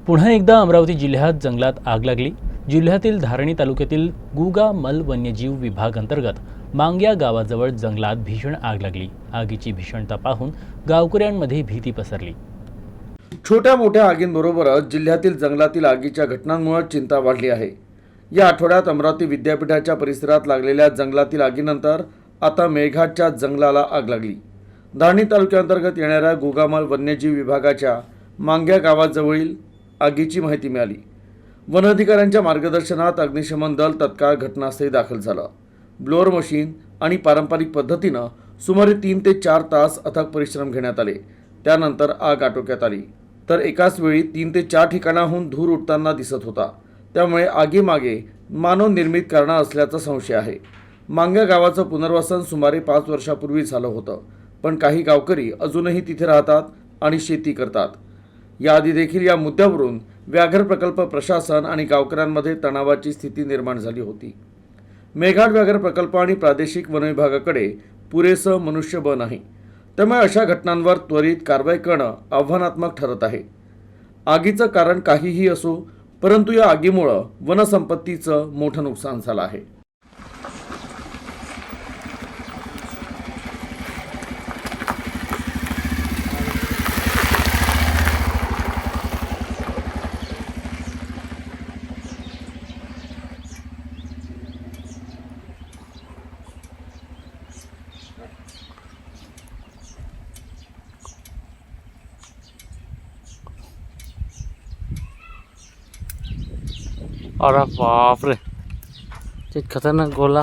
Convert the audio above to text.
पुन्हा एकदा अमरावती जिल्ह्यात जंगलात आग लागली। जिल्ह्यातील धारणी तालुक्यातील गुगामल वन्यजीव विभाग अंतर्गत मांग्या गावाजवळ जंगलात भीषण आग लागली। आगीची भीषणता पाहून गावकऱ्यांमध्ये भीती पसरली। छोट्या मोठ्या आगींबरोबरच जिल्ह्यातील जंगलातील आगीच्या घटनांमुळे चिंता वाढली आहे। या आठवड्यात अमरावती विद्यापीठाच्या परिसरात लागलेल्या जंगलातील आगीनंतर आता मेळघाटच्या जंगलाला आग लागली। धारणी तालुक्याअंतर्गत येणाऱ्या गुगामल वन्यजीव विभागाच्या मांग्या गावाजवळील आगीची माहिती मिळाली। वन अधिकाऱ्यांच्या मार्गदर्शनात अग्निशमन दल तत्काळ घटनास्थळी दाखल झालं। ब्लोअर मशीन आणि पारंपरिक पद्धतीनं सुमारे 3 ते 4 तास अथक परिश्रम घेण्यात आले। त्यानंतर आग आटोक्यात आली। तर एकाच वेळी 3 ते 4 ठिकाणाहून धूर उडताना दिसत होता। त्यामुळे आगीमागे मानवनिर्मित कारणं असल्याचा संशय आहे। मांग्या गावाचं पुनर्वसन सुमारे 5 वर्षापूर्वी झालं होतं, पण काही गावकरी अजूनही तिथे राहतात आणि शेती करतात। याआधी देखील या मुद्द्यावरून व्याघ्र प्रकल्प प्रशासन आणि गावकऱ्यांमध्ये तणावाची स्थिती निर्माण झाली होती। मेळघाट व्याघ्र प्रकल्प आणि प्रादेशिक वन विभागाकडे पुरेसं मनुष्यबळ नाही, त्यामुळे अशा घटनांवर त्वरित कारवाई करणं आव्हानात्मक ठरत आहे। आगीचं कारण काहीही असो, परंतु या आगीमुळं वनसंपत्तीचं मोठं नुकसान झालं आहे। अरे बाप रे, ते खतरनाक गोला।